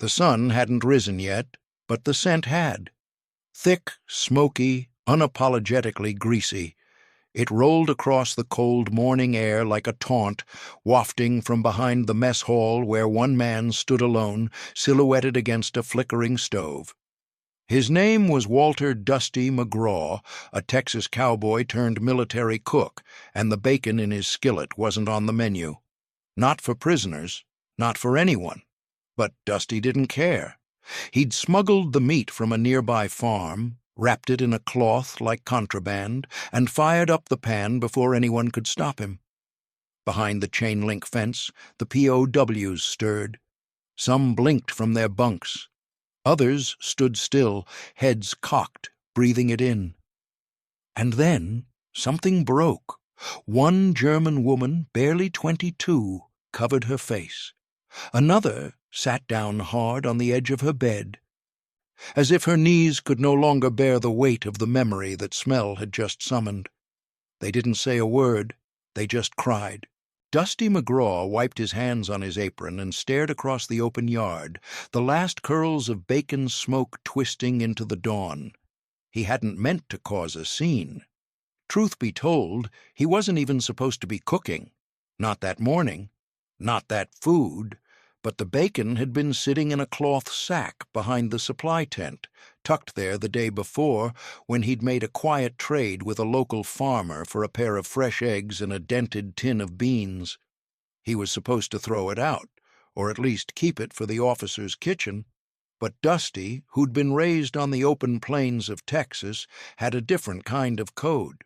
The sun hadn't risen yet, but the scent had. Thick, smoky, unapologetically greasy. It rolled across the cold morning air like a taunt, wafting from behind the mess hall where one man stood alone, silhouetted against a flickering stove. His name was Walter Dusty McGraw, a Texas cowboy turned military cook, and the bacon in his skillet wasn't on the menu. Not for prisoners, not for anyone. But Dusty didn't care. He'd smuggled the meat from a nearby farm, wrapped it in a cloth like contraband, and fired up the pan before anyone could stop him. Behind the chain-link fence, the POWs stirred. Some blinked from their bunks. Others stood still, heads cocked, breathing it in. And then something broke. One German woman, barely 22, covered her face. Another sat down hard on the edge of her bed, as if her knees could no longer bear the weight of the memory that smell had just summoned. They didn't say a word, they just cried. Dusty McGraw wiped his hands on his apron and stared across the open yard, the last curls of bacon smoke twisting into the dawn. He hadn't meant to cause a scene. Truth be told, he wasn't even supposed to be cooking. Not that morning, not that food, but the bacon had been sitting in a cloth sack behind the supply tent, tucked there the day before when he'd made a quiet trade with a local farmer for a pair of fresh eggs and a dented tin of beans. He was supposed to throw it out, or at least keep it for the officer's kitchen, but Dusty, who'd been raised on the open plains of Texas, had a different kind of code.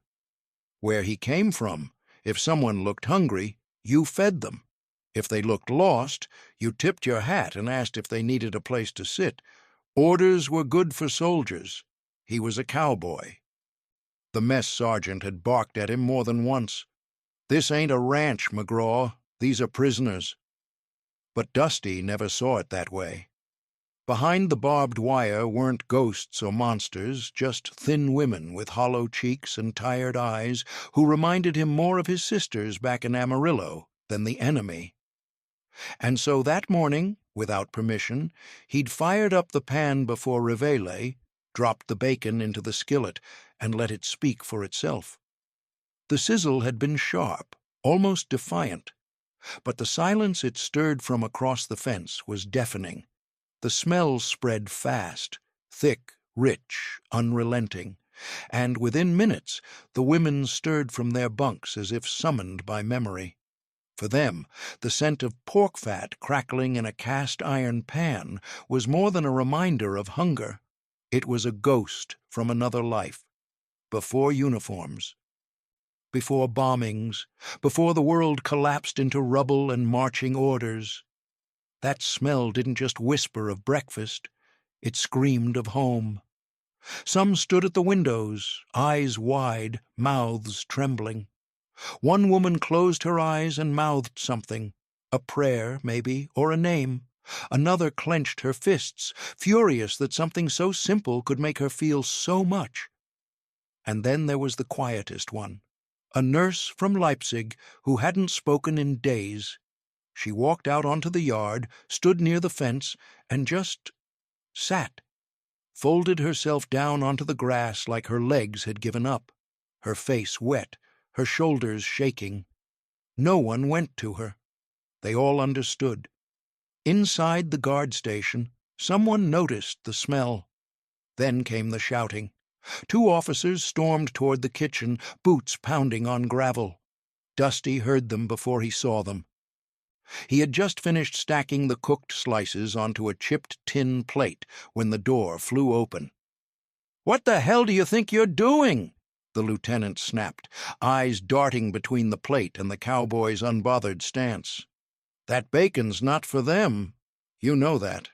Where he came from, if someone looked hungry, you fed them. If they looked lost, you tipped your hat and asked if they needed a place to sit. Orders were good for soldiers. He was a cowboy. The mess sergeant had barked at him more than once. "This ain't a ranch, McGraw. These are prisoners." But Dusty never saw it that way. Behind the barbed wire weren't ghosts or monsters, just thin women with hollow cheeks and tired eyes who reminded him more of his sisters back in Amarillo than the enemy. And so that morning, without permission, he'd fired up the pan before Reveille, dropped the bacon into the skillet, and let it speak for itself. The sizzle had been sharp, almost defiant, but the silence it stirred from across the fence was deafening. The smell spread fast, thick, rich, unrelenting, and within minutes the women stirred from their bunks as if summoned by memory. For them, the scent of pork fat crackling in a cast-iron pan was more than a reminder of hunger. It was a ghost from another life, before uniforms, before bombings, before the world collapsed into rubble and marching orders. That smell didn't just whisper of breakfast, it screamed of home. Some stood at the windows, eyes wide, mouths trembling. One woman closed her eyes and mouthed something, a prayer, maybe, or a name. Another clenched her fists, furious that something so simple could make her feel so much. And then there was the quietest one, a nurse from Leipzig who hadn't spoken in days. She walked out onto the yard, stood near the fence, and just sat, folded herself down onto the grass like her legs had given up, her face wet, her shoulders shaking. No one went to her. They all understood. Inside the guard station, someone noticed the smell. Then came the shouting. Two officers stormed toward the kitchen, boots pounding on gravel. Dusty heard them before he saw them. He had just finished stacking the cooked slices onto a chipped tin plate when the door flew open. "What the hell do you think you're doing?" the lieutenant snapped, eyes darting between the plate and the cowboy's unbothered stance. "That bacon's not for them. You know that."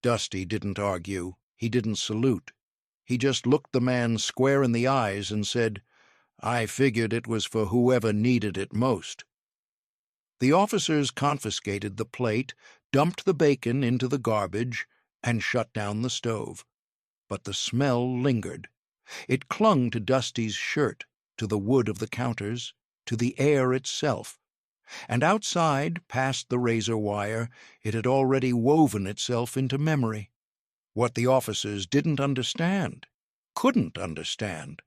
Dusty didn't argue. He didn't salute. He just looked the man square in the eyes and said, "I figured it was for whoever needed it most." The officers confiscated the plate, dumped the bacon into the garbage, and shut down the stove. But the smell lingered. It clung to Dusty's shirt, to the wood of the counters, to the air itself. And outside, past the razor wire, it had already woven itself into memory. What the officers didn't understand, couldn't understand,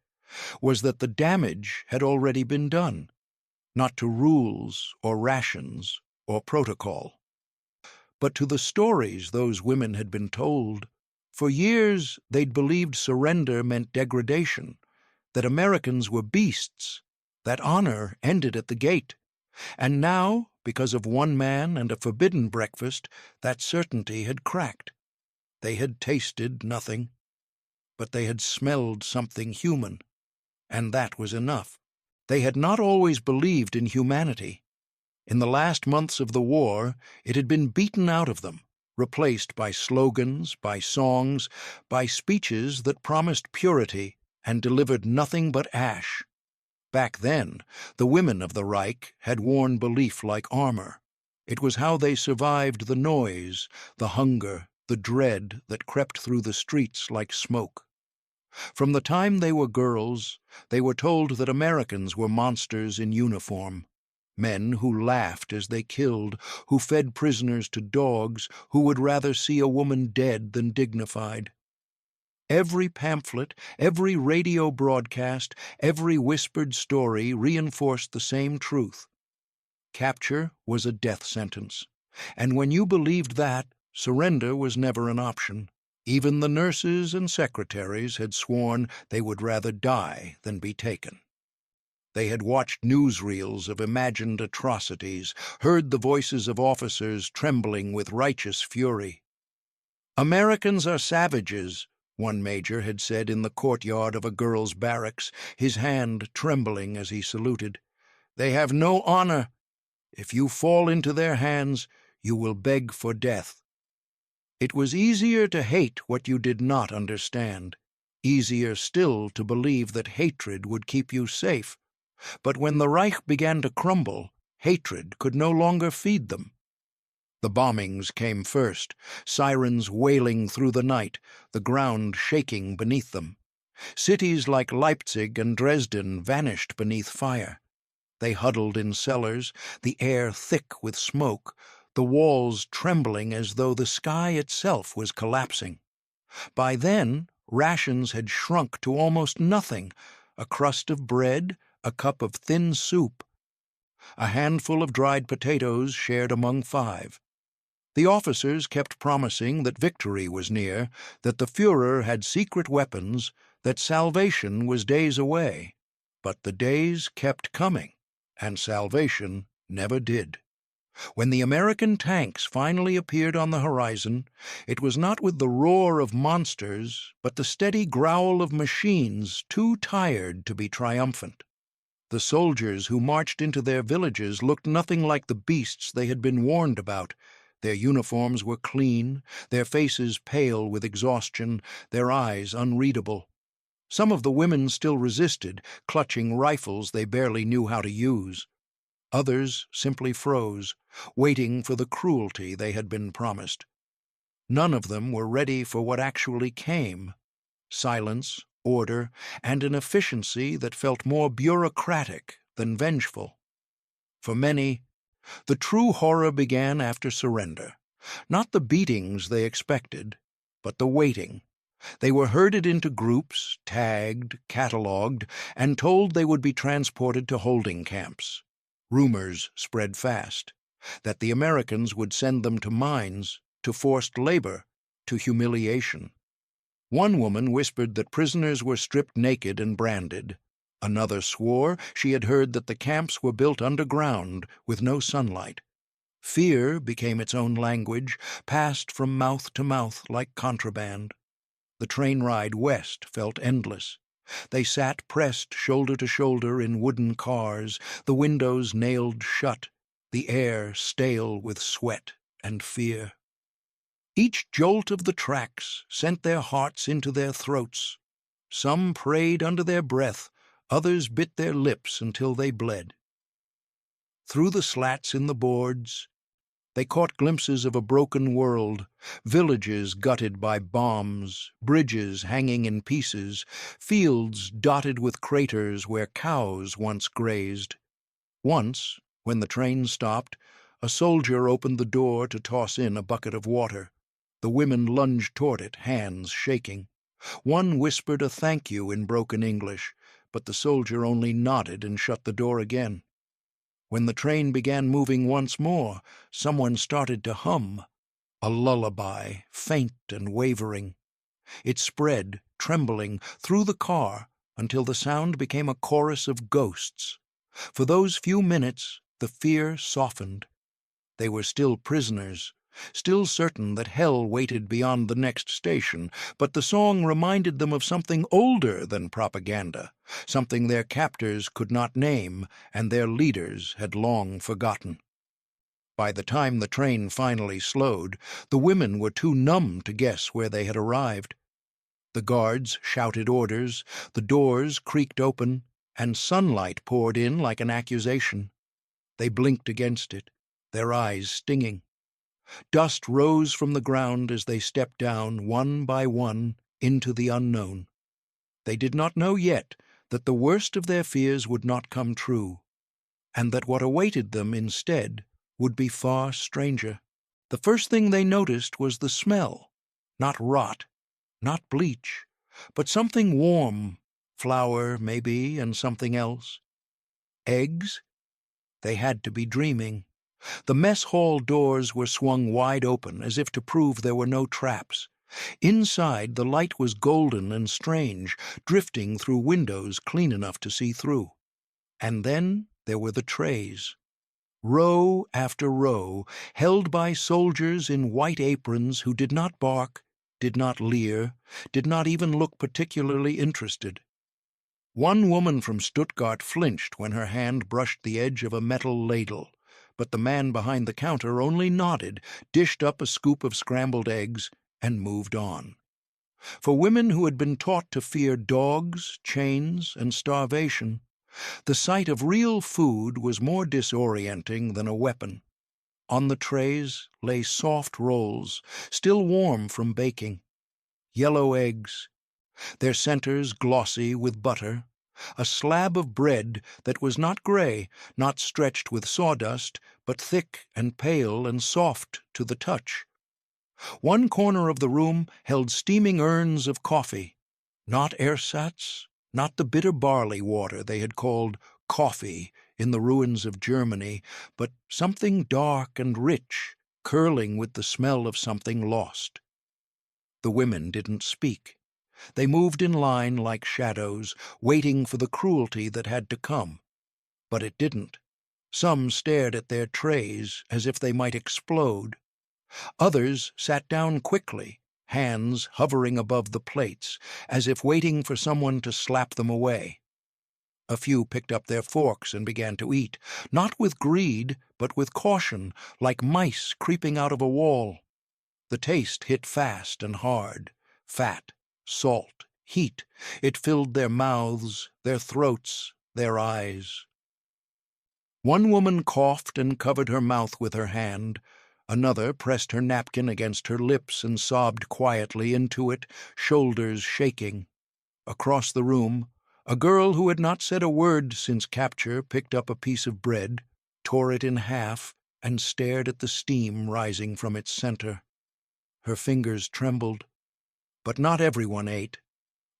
was that the damage had already been done, not to rules or rations or protocol, but to the stories those women had been told. For years they'd believed surrender meant degradation, that Americans were beasts, that honor ended at the gate. And now, because of one man and a forbidden breakfast, that certainty had cracked. They had tasted nothing, but they had smelled something human, and that was enough. They had not always believed in humanity. In the last months of the war, it had been beaten out of them, replaced by slogans, by songs, by speeches that promised purity and delivered nothing but ash. Back then, the women of the Reich had worn belief like armor. It was how they survived the noise, the hunger, the dread that crept through the streets like smoke. From the time they were girls, they were told that Americans were monsters in uniform, men who laughed as they killed, who fed prisoners to dogs, who would rather see a woman dead than dignified. Every pamphlet, every radio broadcast, every whispered story reinforced the same truth. Capture was a death sentence, and when you believed that, surrender was never an option. Even the nurses and secretaries had sworn they would rather die than be taken. They had watched newsreels of imagined atrocities, heard the voices of officers trembling with righteous fury. "Americans are savages," one major had said in the courtyard of a girls' barracks, his hand trembling as he saluted. "They have no honor. If you fall into their hands, you will beg for death." It was easier to hate what you did not understand, easier still to believe that hatred would keep you safe. But when the Reich began to crumble, hatred could no longer feed them. The bombings came first, sirens wailing through the night, the ground shaking beneath them. Cities like Leipzig and Dresden vanished beneath fire. They huddled in cellars, the air thick with smoke, the walls trembling as though the sky itself was collapsing. By then, rations had shrunk to almost nothing, a crust of bread, a cup of thin soup, a handful of dried potatoes shared among 5. The officers kept promising that victory was near, that the Führer had secret weapons, that salvation was days away. But the days kept coming, and salvation never did. When the American tanks finally appeared on the horizon, it was not with the roar of monsters, but the steady growl of machines too tired to be triumphant. The soldiers who marched into their villages looked nothing like the beasts they had been warned about. Their uniforms were clean, their faces pale with exhaustion, their eyes unreadable. Some of the women still resisted, clutching rifles they barely knew how to use. Others simply froze, waiting for the cruelty they had been promised. None of them were ready for what actually came: silence, order, and an efficiency that felt more bureaucratic than vengeful. For many, the true horror began after surrender. Not the beatings they expected, but the waiting. They were herded into groups, tagged, catalogued, and told they would be transported to holding camps. Rumors spread fast that the Americans would send them to mines, to forced labor, to humiliation. One woman whispered that prisoners were stripped naked and branded. Another swore she had heard that the camps were built underground with no sunlight. Fear became its own language, passed from mouth to mouth like contraband. The train ride west felt endless. They sat pressed shoulder to shoulder in wooden cars, the windows nailed shut, the air stale with sweat and fear. Each jolt of the tracks sent their hearts into their throats. Some prayed under their breath, others bit their lips until they bled. Through the slats in the boards, they caught glimpses of a broken world, villages gutted by bombs, bridges hanging in pieces, fields dotted with craters where cows once grazed. Once, When the train stopped, a soldier opened the door to toss in a bucket of water. The women lunged toward it, hands shaking. One whispered a thank you in broken English, but the soldier only nodded and shut the door again. When the train began moving once more, someone started to hum, a lullaby, faint and wavering. It spread, trembling, through the car until the sound became a chorus of ghosts. For those few minutes, the fear softened. They were still prisoners, still certain that hell waited beyond the next station, but the song reminded them of something older than propaganda, something their captors could not name and their leaders had long forgotten. By the time the train finally slowed, the women were too numb to guess where they had arrived. The guards shouted orders, the doors creaked open, and sunlight poured in like an accusation. They blinked against it, their eyes stinging. Dust rose from the ground as they stepped down, one by one, into the unknown. They did not know yet that the worst of their fears would not come true, and that what awaited them instead would be far stranger. The first thing they noticed was the smell, not rot, not bleach, but something warm, flour, maybe, and something else. Eggs? They had to be dreaming. The mess hall doors were swung wide open, as if to prove there were no traps. Inside, the light was golden and strange, drifting through windows clean enough to see through. And then there were the trays. Row after row, held by soldiers in white aprons who did not bark, did not leer, did not even look particularly interested. One woman from Stuttgart flinched when her hand brushed the edge of a metal ladle, but the man behind the counter only nodded, dished up a scoop of scrambled eggs, and moved on. For women who had been taught to fear dogs, chains, and starvation, the sight of real food was more disorienting than a weapon. On the trays lay soft rolls, still warm from baking. Yellow eggs, their centers glossy with butter, a slab of bread that was not gray, not stretched with sawdust, but thick and pale and soft to the touch. One corner of the room held steaming urns of coffee, not ersatz, not the bitter barley water they had called coffee in the ruins of Germany, but something dark and rich, curling with the smell of something lost. The women didn't speak. They moved in line like shadows, waiting for the cruelty that had to come. But it didn't. Some stared at their trays as if they might explode. Others sat down quickly, hands hovering above the plates, as if waiting for someone to slap them away. A few picked up their forks and began to eat, not with greed, but with caution, like mice creeping out of a wall. The taste hit fast and hard, fat, salt, heat. It filled their mouths, their throats, their eyes. One woman coughed and covered her mouth with her hand. Another pressed her napkin against her lips and sobbed quietly into it, shoulders shaking. Across the room, a girl who had not said a word since capture picked up a piece of bread, tore it in half, and stared at the steam rising from its center. Her fingers trembled. But not everyone ate.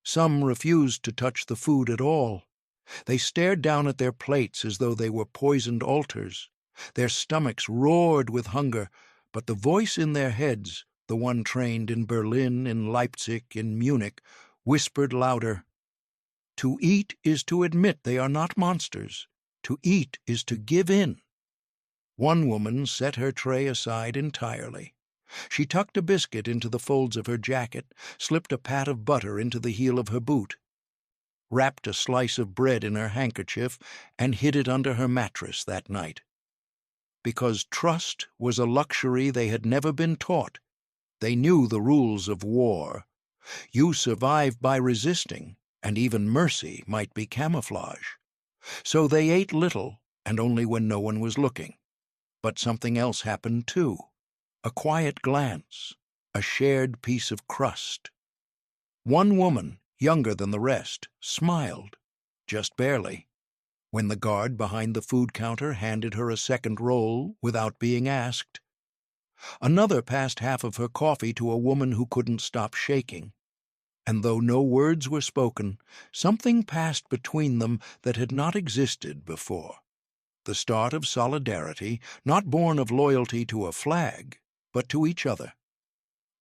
Some refused to touch the food at all. They stared down at their plates as though they were poisoned altars. Their stomachs roared with hunger, but the voice in their heads, the one trained in Berlin, in Leipzig, in Munich, whispered louder. To eat is to admit they are not monsters. To eat is to give in. One woman set her tray aside entirely. She tucked a biscuit into the folds of her jacket, slipped a pat of butter into the heel of her boot, wrapped a slice of bread in her handkerchief, and hid it under her mattress that night. Because trust was a luxury they had never been taught. They knew the rules of war. You survive by resisting, and even mercy might be camouflage. So they ate little, and only when no one was looking. But something else happened too. A quiet glance, a shared piece of crust. One woman, younger than the rest, smiled, just barely. when the guard behind the food counter handed her a second roll without being asked. Another passed half of her coffee to a woman who couldn't stop shaking. And though no words were spoken, something passed between them that had not existed before. The start of solidarity, not born of loyalty to a flag, but to each other.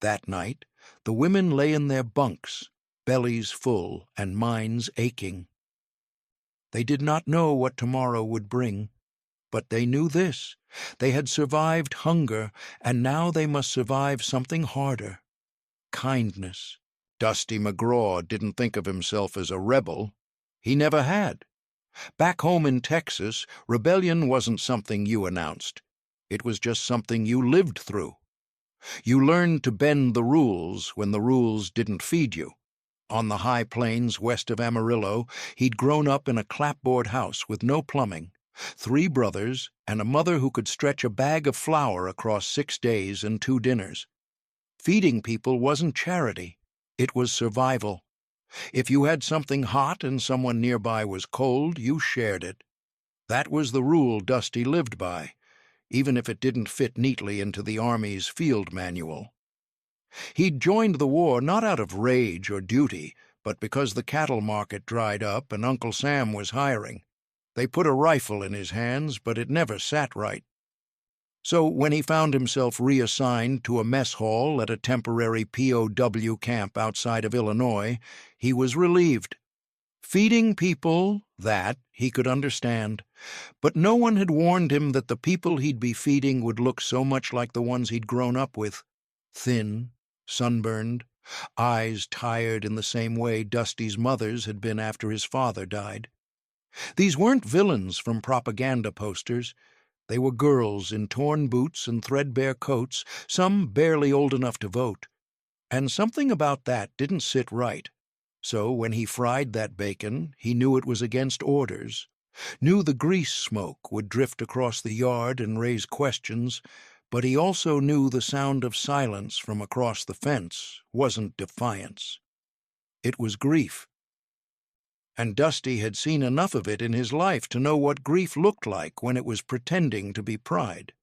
That night, the women lay in their bunks, bellies full and minds aching. They did not know what tomorrow would bring, but they knew this. They had survived hunger, and now they must survive something harder: kindness. Dusty McGraw didn't think of himself as a rebel. He never had. Back home in Texas, rebellion wasn't something you announced. It was just something you lived through. You learned to bend the rules when the rules didn't feed you. On the high plains west of Amarillo, he'd grown up in a clapboard house with no plumbing, 3 brothers, and a mother who could stretch a bag of flour across 6 days and 2 dinners. Feeding people wasn't charity. It was survival. If you had something hot and someone nearby was cold, you shared it. That was the rule Dusty lived by, even if it didn't fit neatly into the Army's field manual. He'd joined the war not out of rage or duty, but because the cattle market dried up and Uncle Sam was hiring. They put a rifle in his hands, but it never sat right. So when he found himself reassigned to a mess hall at a temporary POW camp outside of Illinois, he was relieved. Feeding people, that he could understand, but no one had warned him that the people he'd be feeding would look so much like the ones he'd grown up with: thin, sunburned, eyes tired in the same way Dusty's mother's had been after his father died. These weren't villains from propaganda posters. They were girls in torn boots and threadbare coats, some barely old enough to vote. And something about that didn't sit right. So when he fried that bacon, he knew it was against orders, knew the grease smoke would drift across the yard and raise questions, but he also knew the sound of silence from across the fence wasn't defiance. It was grief. And Dusty had seen enough of it in his life to know what grief looked like when it was pretending to be pride.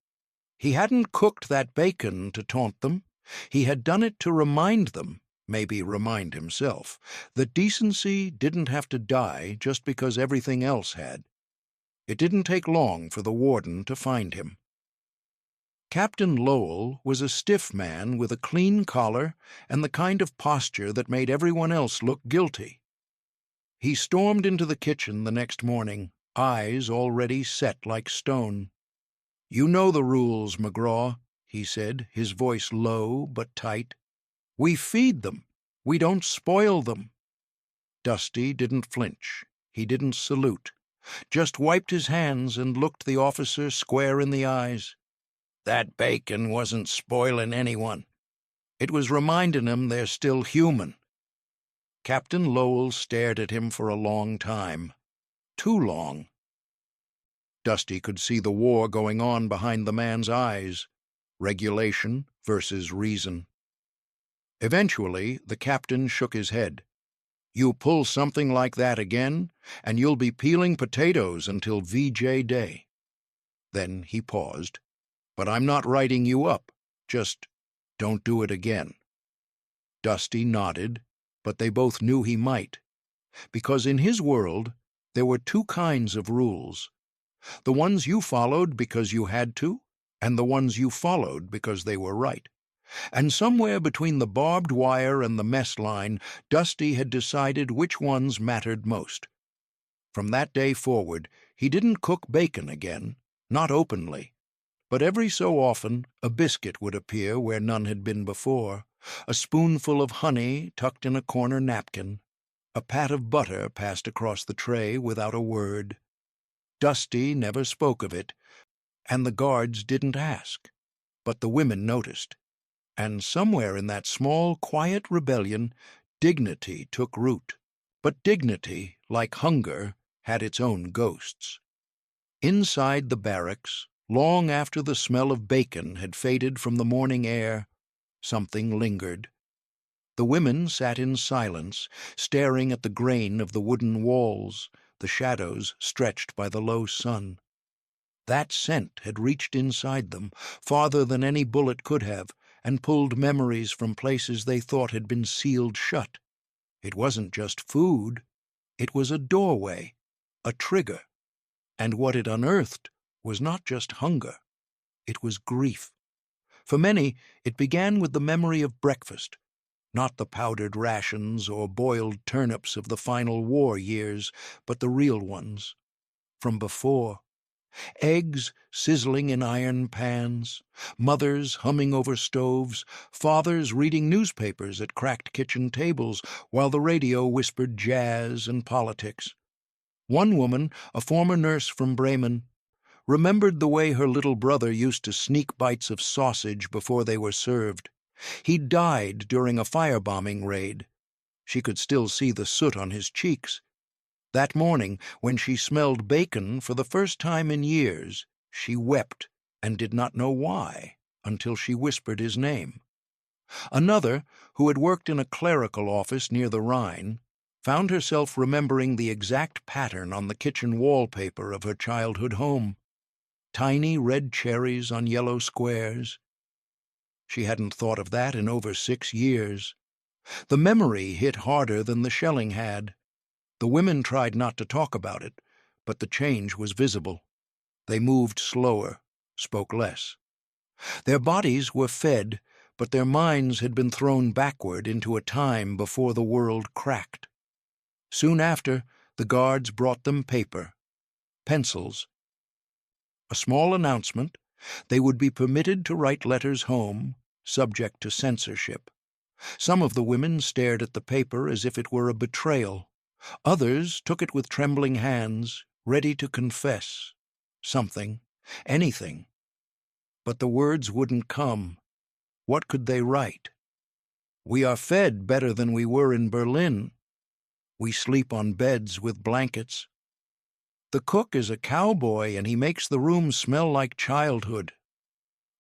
He hadn't cooked that bacon to taunt them. He had done it to remind them, maybe remind himself, that decency didn't have to die just because everything else had. It didn't take long for the warden to find him. Captain Lowell was a stiff man with a clean collar and the kind of posture that made everyone else look guilty. He stormed into the kitchen the next morning, eyes already set like stone. "You know the rules, McGraw," he said, his voice low but tight. "We feed them. We don't spoil them." Dusty didn't flinch. He didn't salute. Just wiped his hands and looked the officer square in the eyes. That bacon wasn't spoiling anyone. It was reminding them they're still human. Captain Lowell stared at him for a long time. Too long. Dusty could see the war going on behind the man's eyes. Regulation versus reason. Eventually, the captain shook his head. "You pull something like that again, and you'll be peeling potatoes until VJ Day." Then he paused. "But I'm not writing you up. Just don't do it again." Dusty nodded, but they both knew he might, because in his world there were 2 kinds of rules: the ones you followed because you had to, and the ones you followed because they were right. And somewhere between the barbed wire and the mess line, Dusty had decided which ones mattered most. From that day forward, he didn't cook bacon again, not openly. But every so often a biscuit would appear where none had been before, a spoonful of honey tucked in a corner napkin. A pat of butter passed across the tray without a word. Dusty never spoke of it, and the guards didn't ask. But the women noticed. And somewhere in that small, quiet rebellion, dignity took root. But dignity, like hunger, had its own ghosts. Inside the barracks, long after the smell of bacon had faded from the morning air, something lingered. The women sat in silence, staring at the grain of the wooden walls, the shadows stretched by the low sun. That scent had reached inside them, farther than any bullet could have, and pulled memories from places they thought had been sealed shut. It wasn't just food. It was a doorway, a trigger. And what it unearthed was not just hunger. It was grief. For many, it began with the memory of breakfast, not the powdered rations or boiled turnips of the final war years, but the real ones, from before. Eggs sizzling in iron pans, mothers humming over stoves, fathers reading newspapers at cracked kitchen tables while the radio whispered jazz and politics. One woman, a former nurse from Bremen, remembered the way her little brother used to sneak bites of sausage before they were served. He'd died during a firebombing raid. She could still see the soot on his cheeks. That morning, when she smelled bacon for the first time in years, she wept and did not know why until she whispered his name. Another, who had worked in a clerical office near the Rhine, found herself remembering the exact pattern on the kitchen wallpaper of her childhood home. Tiny red cherries on yellow squares. She hadn't thought of that in over 6 years. The memory hit harder than the shelling had. The women tried not to talk about it, but the change was visible. They moved slower, spoke less. Their bodies were fed, but their minds had been thrown backward into a time before the world cracked. Soon after, the guards brought them paper, pencils. A small announcement: they would be permitted to write letters home, subject to censorship. Some of the women stared at the paper as if it were a betrayal. Others took it with trembling hands, ready to confess something, anything. But the words wouldn't come. What could they write? We are fed better than we were in Berlin. We sleep on beds with blankets. The cook is a cowboy, and he makes the room smell like childhood.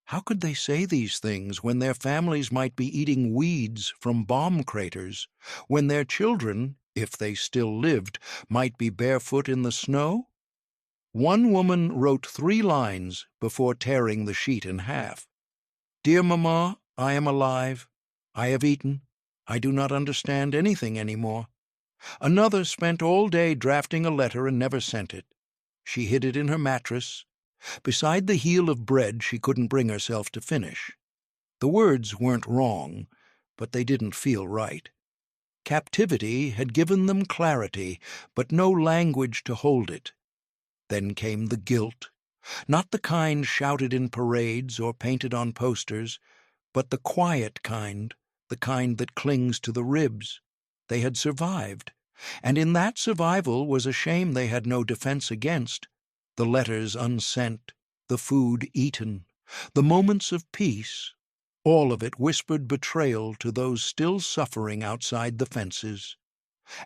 How could they say these things when their families might be eating weeds from bomb craters, when their children, if they still lived, might be barefoot in the snow? One woman wrote 3 lines before tearing the sheet in half. Dear Mamma, I am alive. I have eaten. I do not understand anything anymore. Another spent all day drafting a letter and never sent it. She hid it in her mattress, beside the heel of bread she couldn't bring herself to finish. The words weren't wrong, but they didn't feel right. Captivity had given them clarity, but no language to hold it. Then came the guilt, not the kind shouted in parades or painted on posters, but the quiet kind, the kind that clings to the ribs. They had survived, and in that survival was a shame they had no defense against. The letters unsent, the food eaten, the moments of peace, all of it whispered betrayal to those still suffering outside the fences.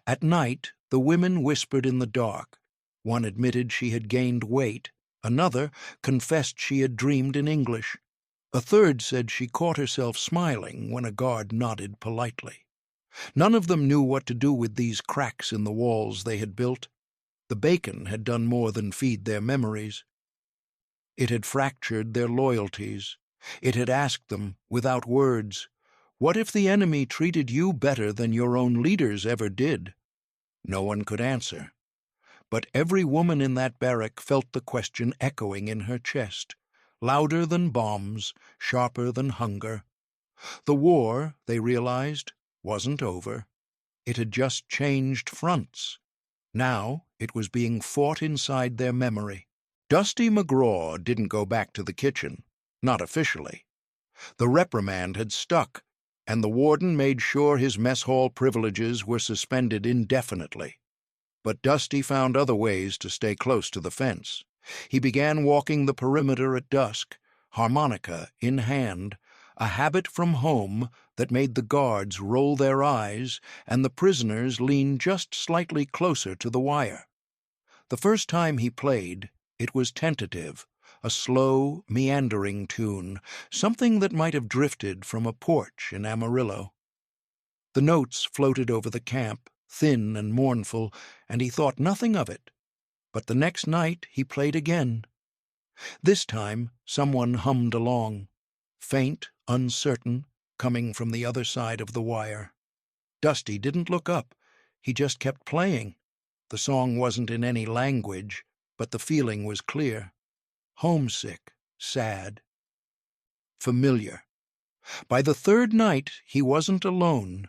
At night, the women whispered in the dark. One admitted she had gained weight. Another confessed she had dreamed in English. A third said she caught herself smiling when a guard nodded politely. None of them knew what to do with these cracks in the walls they had built. The bacon had done more than feed their memories. It had fractured their loyalties. It had asked them, without words, what if the enemy treated you better than your own leaders ever did? No one could answer. But every woman in that barrack felt the question echoing in her chest, louder than bombs, sharper than hunger. The war, they realized, wasn't over. It had just changed fronts. Now it was being fought inside their memory. Dusty McGraw didn't go back to the kitchen, not officially. The reprimand had stuck, and the warden made sure his mess hall privileges were suspended indefinitely. But Dusty found other ways to stay close to the fence. He began walking the perimeter at dusk, harmonica in hand, a habit from home that made the guards roll their eyes and the prisoners lean just slightly closer to the wire. The first time he played, it was tentative, a slow, meandering tune, something that might have drifted from a porch in Amarillo. The notes floated over the camp, thin and mournful, and he thought nothing of it. But the next night he played again. This time someone hummed along, faint, uncertain, coming from the other side of the wire. Dusty didn't look up. He just kept playing. The song wasn't in any language, but the feeling was clear. Homesick, sad, familiar. By the third night he wasn't alone.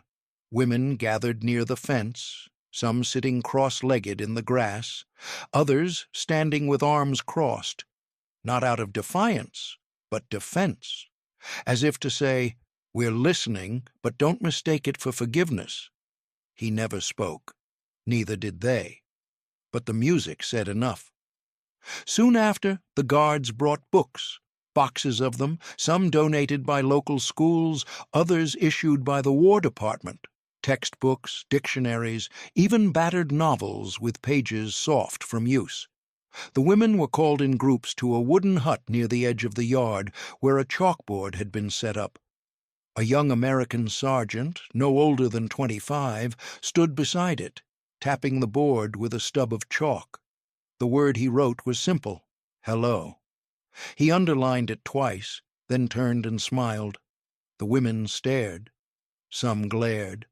Women gathered near the fence, some sitting cross-legged in the grass, others standing with arms crossed, not out of defiance, but defense, as if to say, "We're listening, but don't mistake it for forgiveness." He never spoke. Neither did they. But the music said enough. Soon after, the guards brought books, boxes of them, some donated by local schools, others issued by the War Department, textbooks, dictionaries, even battered novels with pages soft from use. The women were called in groups to a wooden hut near the edge of the yard where a chalkboard had been set up. A young American sergeant, no older than 25, stood beside it, tapping the board with a stub of chalk. The word he wrote was simple: hello. He underlined it twice, then turned and smiled. The women stared. Some glared.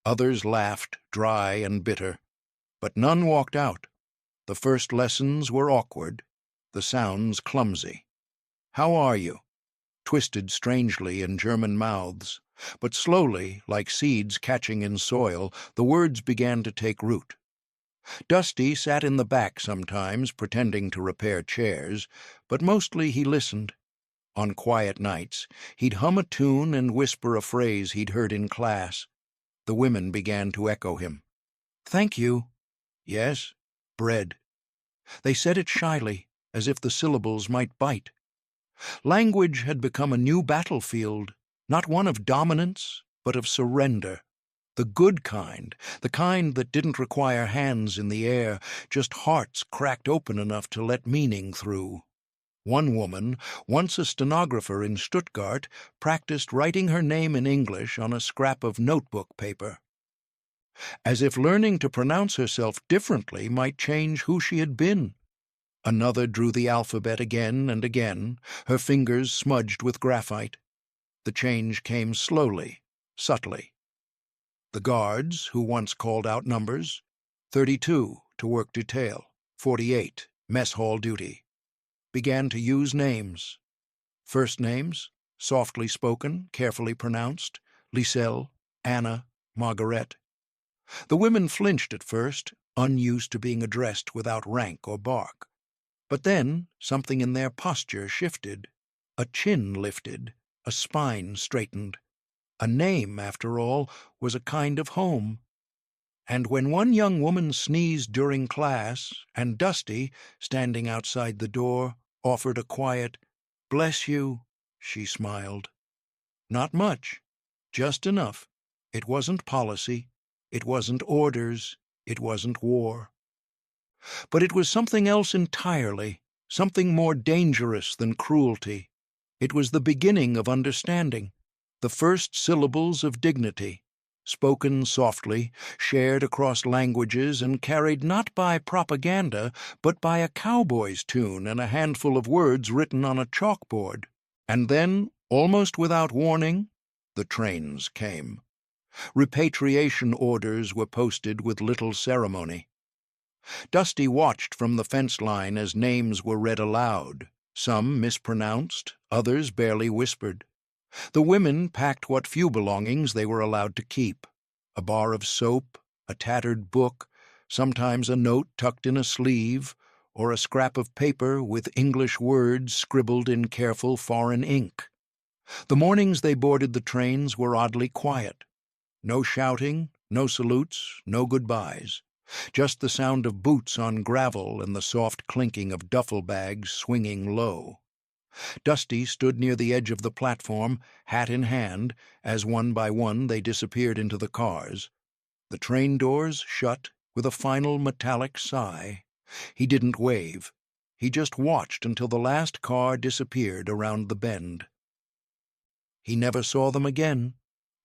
Others laughed, dry and bitter. But none walked out. The first lessons were awkward, the sounds clumsy. "How are you?" Twisted strangely in German mouths. But slowly, like seeds catching in soil, the words began to take root. Dusty sat in the back sometimes, pretending to repair chairs, but mostly he listened. On quiet nights, he'd hum a tune and whisper a phrase he'd heard in class. The women began to echo him. "Thank you." "Yes." "Bread." They said it shyly, as if the syllables might bite. Language had become a new battlefield, not one of dominance, but of surrender. The good kind, the kind that didn't require hands in the air, just hearts cracked open enough to let meaning through. One woman, once a stenographer in Stuttgart, practiced writing her name in English on a scrap of notebook paper, as if learning to pronounce herself differently might change who she had been. Another drew the alphabet again and again, her fingers smudged with graphite. The change came slowly, subtly. The guards, who once called out numbers, 32 to work detail, 48 mess hall duty, began to use names. First names, softly spoken, carefully pronounced: Lisel, Anna, Margaret. The women flinched at first, unused to being addressed without rank or bark. But then something in their posture shifted. A chin lifted, a spine straightened. A name, after all, was a kind of home. And when one young woman sneezed during class, and Dusty, standing outside the door, offered a quiet, "Bless you," she smiled. Not much, just enough. It wasn't policy, it wasn't orders, it wasn't war. But it was something else entirely, something more dangerous than cruelty. It was the beginning of understanding, the first syllables of dignity, spoken softly, shared across languages, and carried not by propaganda, but by a cowboy's tune and a handful of words written on a chalkboard. And then, almost without warning, the trains came. Repatriation orders were posted with little ceremony. Dusty watched from the fence line as names were read aloud, some mispronounced, others barely whispered. The women packed what few belongings they were allowed to keep: a bar of soap, a tattered book, sometimes a note tucked in a sleeve, or a scrap of paper with English words scribbled in careful foreign ink. The mornings they boarded the trains were oddly quiet. No shouting, no salutes, no goodbyes. Just the sound of boots on gravel and the soft clinking of duffel bags swinging low. Dusty stood near the edge of the platform, hat in hand, as one by one they disappeared into the cars. The train doors shut with a final metallic sigh. He didn't wave. He just watched until the last car disappeared around the bend. He never saw them again.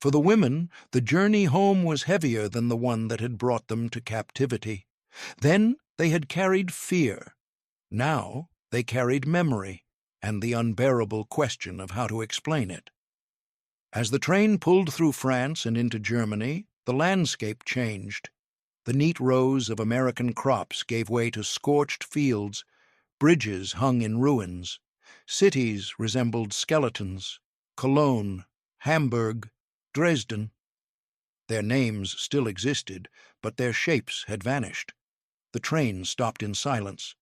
For the women, the journey home was heavier than the one that had brought them to captivity. Then they had carried fear. Now they carried memory and the unbearable question of how to explain it. As the train pulled through France and into Germany, the landscape changed. The neat rows of American crops gave way to scorched fields, bridges hung in ruins, cities resembled skeletons: Cologne, Hamburg, Dresden. Their names still existed, but their shapes had vanished. The train stopped in silence.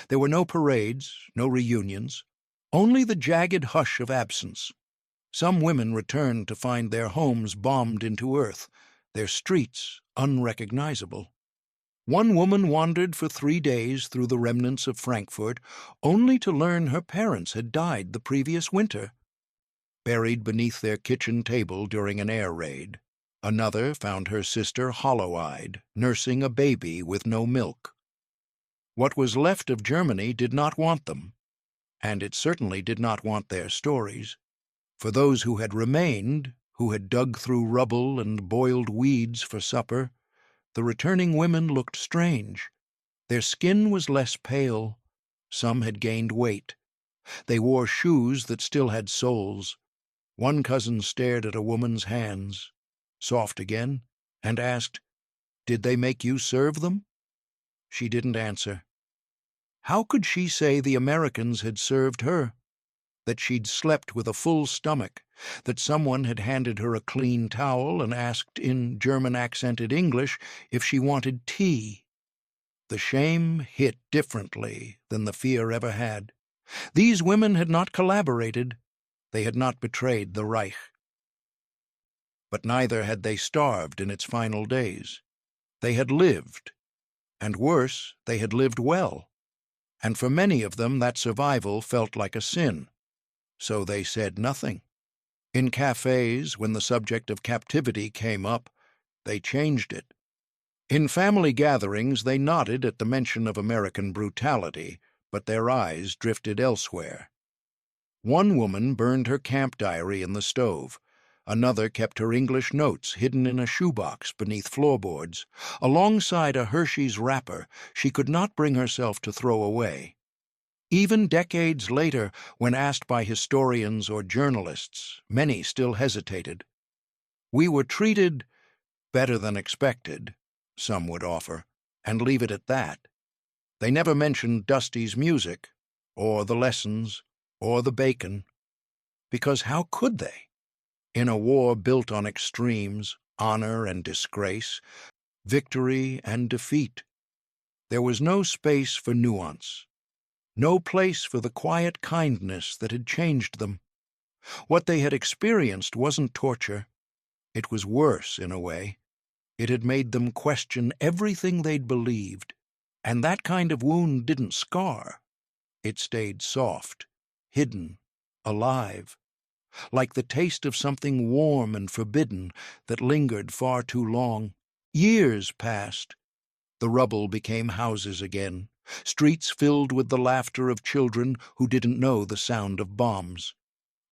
There were no parades, no reunions, only the jagged hush of absence. Some women returned to find their homes bombed into earth, their streets unrecognizable. One woman wandered for 3 days through the remnants of Frankfurt, only to learn her parents had died the previous winter, buried beneath their kitchen table during an air raid. Another found her sister hollow-eyed, nursing a baby with no milk. What was left of Germany did not want them, and it certainly did not want their stories. For those who had remained, who had dug through rubble and boiled weeds for supper, the returning women looked strange. Their skin was less pale. Some had gained weight. They wore shoes that still had soles. One cousin stared at a woman's hands, soft again, and asked, "Did they make you serve them?" She didn't answer. How could she say the Americans had served her? That she'd slept with a full stomach, that someone had handed her a clean towel and asked in German-accented English if she wanted tea? The shame hit differently than the fear ever had. These women had not collaborated. They had not betrayed the Reich. But neither had they starved in its final days. They had lived, and worse, they had lived well. And for many of them that survival felt like a sin. So they said nothing. In cafes, when the subject of captivity came up, they changed it. In family gatherings, they nodded at the mention of American brutality, but their eyes drifted elsewhere. One woman burned her camp diary in the stove. Another kept her English notes hidden in a shoebox beneath floorboards, alongside a Hershey's wrapper she could not bring herself to throw away. Even decades later, when asked by historians or journalists, many still hesitated. We were treated better than expected, some would offer, and leave it at that. They never mentioned Dusty's music, or the lessons, or the bacon, because how could they? In a war built on extremes, honor and disgrace, victory and defeat, there was no space for nuance. No place for the quiet kindness that had changed them. What they had experienced wasn't torture. It was worse, in a way. It had made them question everything they'd believed, and that kind of wound didn't scar. It stayed soft, hidden, alive, like the taste of something warm and forbidden that lingered far too long. Years passed. The rubble became houses again, streets filled with the laughter of children who didn't know the sound of bombs.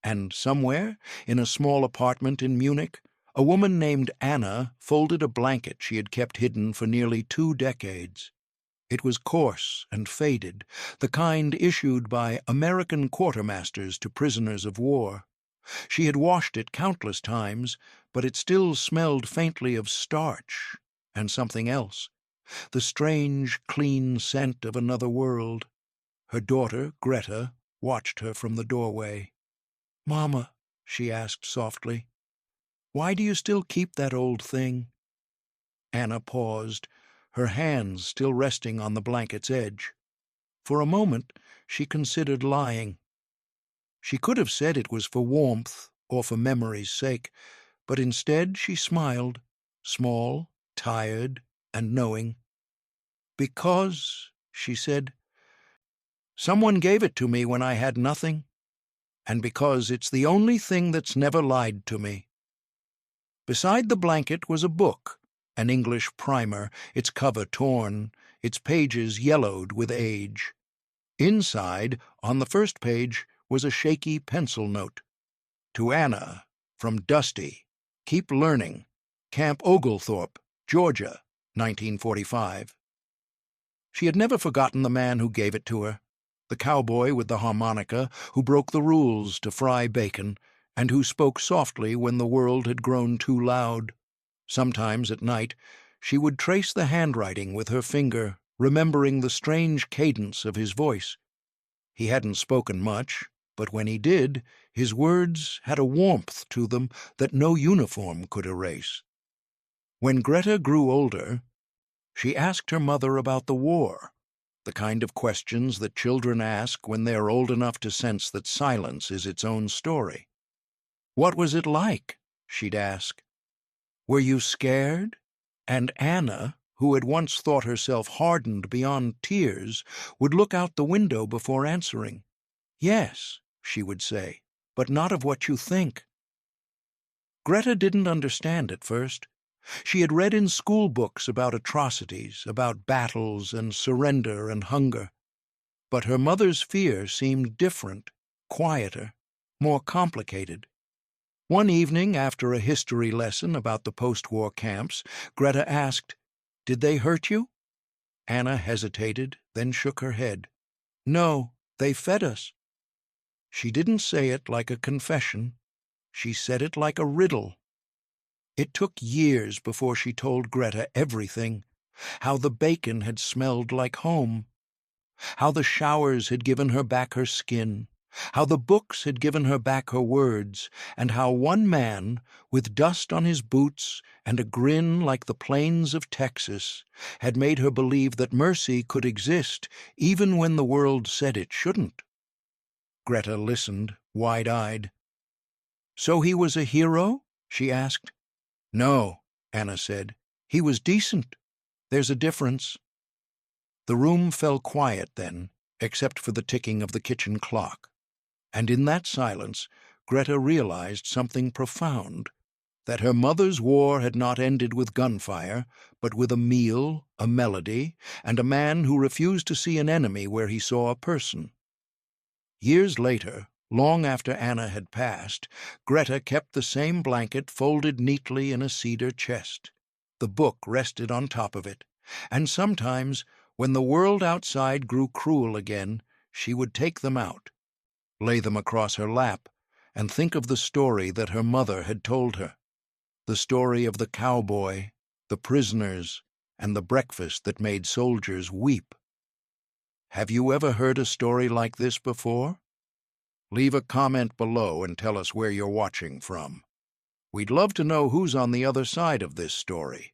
And somewhere, in a small apartment in Munich, a woman named Anna folded a blanket she had kept hidden for nearly 2 decades. It was coarse and faded, the kind issued by American quartermasters to prisoners of war. She had washed it countless times, but it still smelled faintly of starch and something else. The strange, clean scent of another world. Her daughter, Greta, watched her from the doorway. "Mama," she asked softly, "why do you still keep that old thing?" Anna paused, her hands still resting on the blanket's edge. For a moment she considered lying. She could have said it was for warmth or for memory's sake, but instead she smiled, small, tired, and knowing. "Because," she said, "someone gave it to me when I had nothing, and because it's the only thing that's never lied to me." Beside the blanket was a book, an English primer, its cover torn, its pages yellowed with age. Inside, on the first page, was a shaky pencil note. "To Anna, from Dusty, Keep Learning, Camp Oglethorpe, Georgia, 1945. She had never forgotten the man who gave it to her, the cowboy with the harmonica who broke the rules to fry bacon and who spoke softly when the world had grown too loud. Sometimes at night she would trace the handwriting with her finger, remembering the strange cadence of his voice. He hadn't spoken much, but when he did, his words had a warmth to them that no uniform could erase. When Greta grew older, she asked her mother about the war, the kind of questions that children ask when they are old enough to sense that silence is its own story. "What was it like?" she'd ask. "Were you scared?" And Anna, who had once thought herself hardened beyond tears, would look out the window before answering. "Yes," she would say, "but not of what you think." Greta didn't understand at first. She had read in school books about atrocities, about battles and surrender and hunger. But her mother's fear seemed different, quieter, more complicated. One evening, after a history lesson about the post-war camps, Greta asked, "Did they hurt you?" Anna hesitated, then shook her head. "No, they fed us." She didn't say it like a confession. She said it like a riddle. It took years before she told Greta everything, how the bacon had smelled like home, how the showers had given her back her skin, how the books had given her back her words, and how one man, with dust on his boots and a grin like the plains of Texas, had made her believe that mercy could exist even when the world said it shouldn't. Greta listened, wide-eyed. "So he was a hero?" she asked. "No," Anna said. "He was decent. There's a difference." The room fell quiet then, except for the ticking of the kitchen clock. And in that silence, Greta realized something profound, that her mother's war had not ended with gunfire, but with a meal, a melody, and a man who refused to see an enemy where he saw a person. Years later, long after Anna had passed, Greta kept the same blanket folded neatly in a cedar chest. The book rested on top of it, and sometimes, when the world outside grew cruel again, she would take them out, lay them across her lap, and think of the story that her mother had told her, the story of the cowboy, the prisoners, and the breakfast that made soldiers weep. Have you ever heard a story like this before? Leave a comment below and tell us where you're watching from. We'd love to know who's on the other side of this story.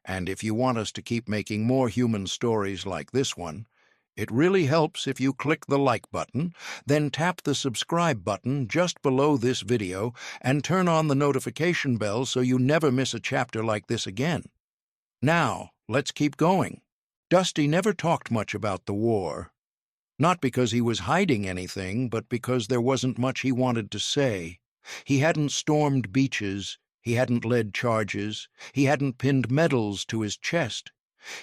And if you want us to keep making more human stories like this one, it really helps if you click the like button, then tap the subscribe button just below this video and turn on the notification bell so you never miss a chapter like this again. Now, let's keep going. Dusty never talked much about the war. Not because he was hiding anything, but because there wasn't much he wanted to say. He hadn't stormed beaches, he hadn't led charges, he hadn't pinned medals to his chest.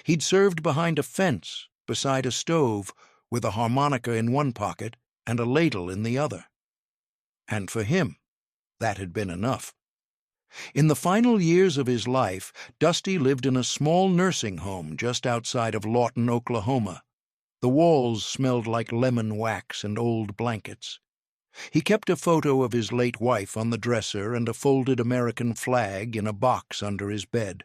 He'd served behind a fence, beside a stove, with a harmonica in one pocket and a ladle in the other. And for him, that had been enough. In the final years of his life, Dusty lived in a small nursing home just outside of Lawton, Oklahoma. The walls smelled like lemon wax and old blankets. He kept a photo of his late wife on the dresser and a folded American flag in a box under his bed.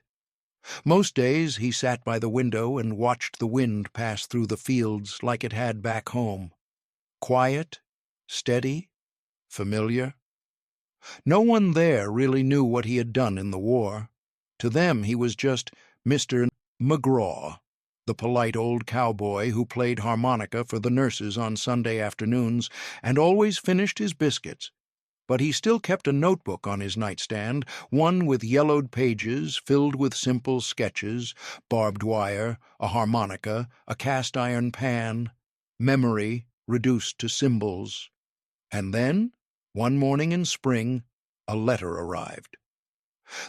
Most days he sat by the window and watched the wind pass through the fields like it had back home. Quiet, steady, familiar. No one there really knew what he had done in the war. To them he was just Mr. McGraw, the polite old cowboy who played harmonica for the nurses on Sunday afternoons and always finished his biscuits. But he still kept a notebook on his nightstand, one with yellowed pages filled with simple sketches, barbed wire, a harmonica, a cast-iron pan, memory reduced to symbols. And then, one morning in spring, a letter arrived.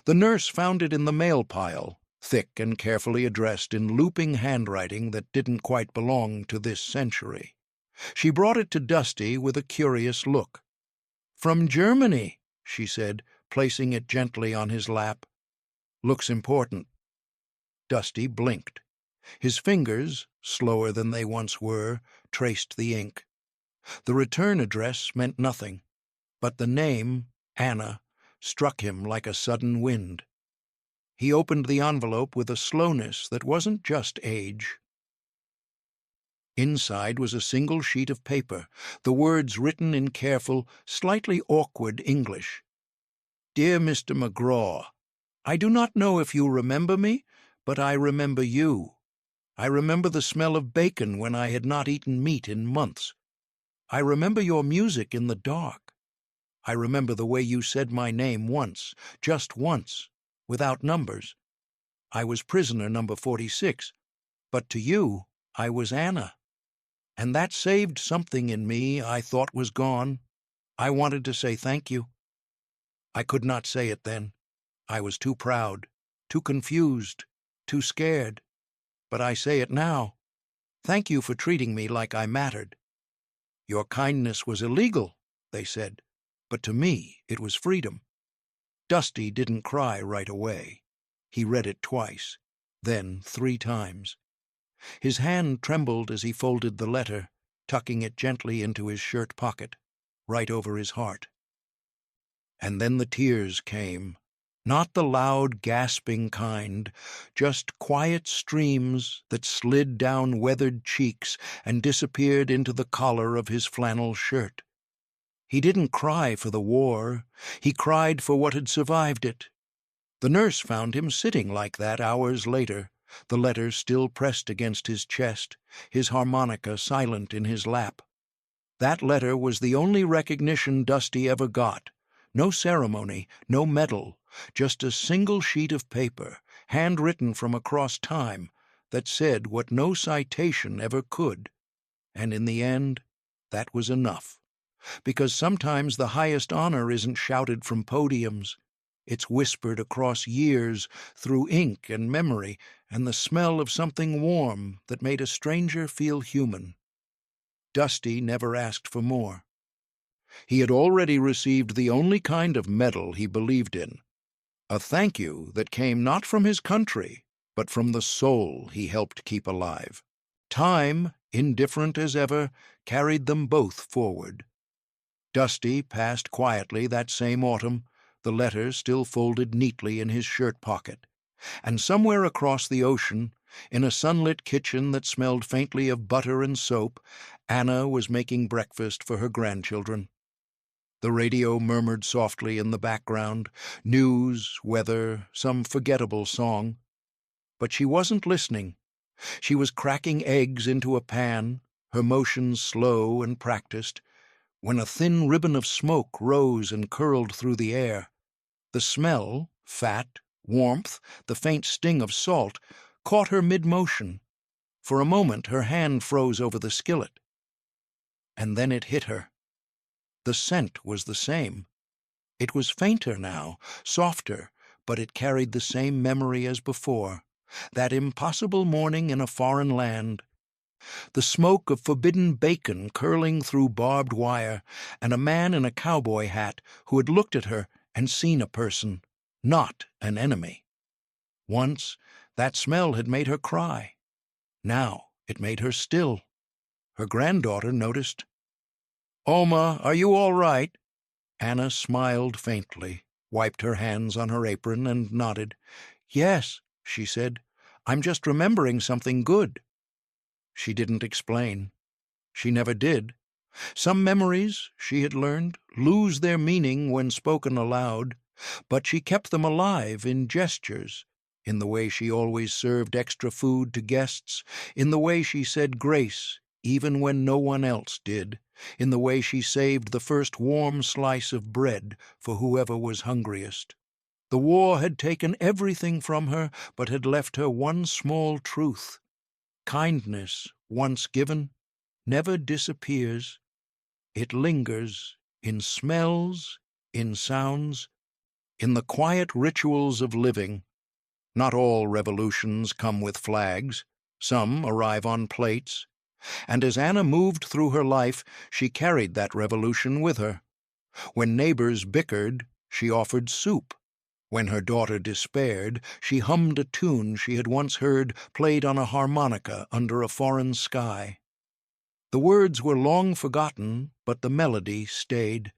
The nurse found it in the mail pile, thick and carefully addressed in looping handwriting that didn't quite belong to this century. She brought it to Dusty with a curious look. "From Germany," she said, placing it gently on his lap. "Looks important." Dusty blinked. His fingers, slower than they once were, traced the ink. The return address meant nothing, but the name, Anna, struck him like a sudden wind. He opened the envelope with a slowness that wasn't just age. Inside was a single sheet of paper, the words written in careful, slightly awkward English. "Dear Mr. McGraw, I do not know if you remember me, but I remember you. I remember the smell of bacon when I had not eaten meat in months. I remember your music in the dark. I remember the way you said my name once, just once, without numbers. I was prisoner number 46, but to you I was Anna. And that saved something in me I thought was gone. I wanted to say thank you. I could not say it then. I was too proud, too confused, too scared. But I say it now. Thank you for treating me like I mattered. Your kindness was illegal, they said, but to me it was freedom." Dusty didn't cry right away. He read it twice, then 3 times. His hand trembled as he folded the letter, tucking it gently into his shirt pocket, right over his heart. And then the tears came, not the loud, gasping kind, just quiet streams that slid down weathered cheeks and disappeared into the collar of his flannel shirt. He didn't cry for the war. He cried for what had survived it. The nurse found him sitting like that hours later, the letter still pressed against his chest, his harmonica silent in his lap. That letter was the only recognition Dusty ever got. No ceremony, no medal, just a single sheet of paper, handwritten from across time, that said what no citation ever could. And in the end, that was enough. Because sometimes the highest honor isn't shouted from podiums. It's whispered across years, through ink and memory, and the smell of something warm that made a stranger feel human. Dusty never asked for more. He had already received the only kind of medal he believed in, a thank you that came not from his country, but from the soul he helped keep alive. Time, indifferent as ever, carried them both forward. Dusty passed quietly that same autumn, the letter still folded neatly in his shirt pocket, and somewhere across the ocean, in a sunlit kitchen that smelled faintly of butter and soap, Anna was making breakfast for her grandchildren. The radio murmured softly in the background, news, weather, some forgettable song. But she wasn't listening. She was cracking eggs into a pan, her motions slow and practiced, when a thin ribbon of smoke rose and curled through the air. The smell, fat, warmth, the faint sting of salt, caught her mid-motion. For a moment her hand froze over the skillet. And then it hit her. The scent was the same. It was fainter now, softer, but it carried the same memory as before, that impossible morning in a foreign land. The smoke of forbidden bacon curling through barbed wire, and a man in a cowboy hat who had looked at her and seen a person, not an enemy. Once, that smell had made her cry. Now it made her still. Her granddaughter noticed. "Oma, are you all right?" Anna smiled faintly, wiped her hands on her apron, and nodded. "Yes," she said. "I'm just remembering something good." She didn't explain. She never did. Some memories, she had learned, lose their meaning when spoken aloud, but she kept them alive in gestures, in the way she always served extra food to guests, in the way she said grace even when no one else did, in the way she saved the first warm slice of bread for whoever was hungriest. The war had taken everything from her, but had left her one small truth. Kindness, once given, never disappears. It lingers in smells, in sounds, in the quiet rituals of living. Not all revolutions come with flags. Some arrive on plates. And as Anna moved through her life, she carried that revolution with her. When neighbors bickered, She offered soup. When her daughter despaired, she hummed a tune she had once heard played on a harmonica under a foreign sky. The words were long forgotten, but the melody stayed,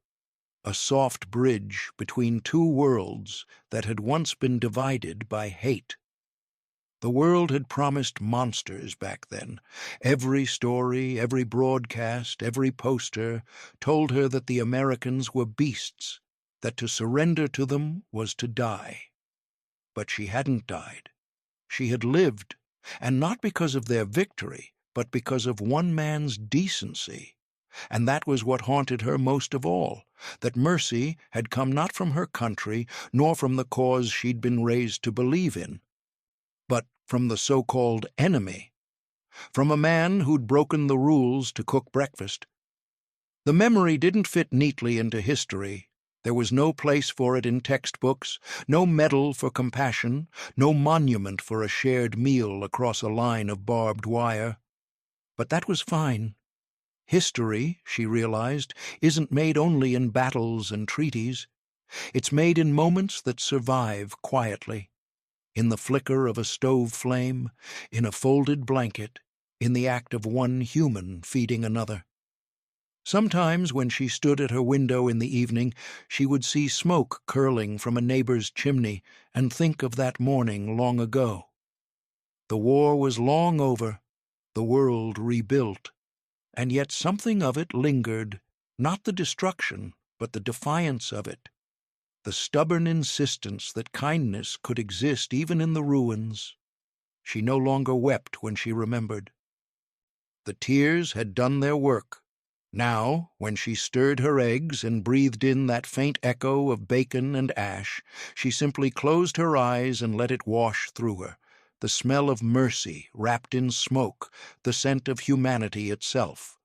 a soft bridge between two worlds that had once been divided by hate. The world had promised monsters back then. Every story, every broadcast, every poster told her that the Americans were beasts, that to surrender to them was to die. But she hadn't died. She had lived, and not because of their victory, but because of one man's decency. And that was what haunted her most of all, that mercy had come not from her country, nor from the cause she'd been raised to believe in, but from the so-called enemy, from a man who'd broken the rules to cook breakfast. The memory didn't fit neatly into history. There was no place for it in textbooks, no medal for compassion, no monument for a shared meal across a line of barbed wire. But that was fine. History, she realized, isn't made only in battles and treaties. It's made in moments that survive quietly, in the flicker of a stove flame, in a folded blanket, in the act of one human feeding another. Sometimes when she stood at her window in the evening, she would see smoke curling from a neighbor's chimney and think of that morning long ago. The war was long over, the world rebuilt, and yet something of it lingered, not the destruction, but the defiance of it, the stubborn insistence that kindness could exist even in the ruins. She no longer wept when she remembered. The tears had done their work. Now, when she stirred her eggs and breathed in that faint echo of bacon and ash, she simply closed her eyes and let it wash through her, the smell of mercy wrapped in smoke, the scent of humanity itself.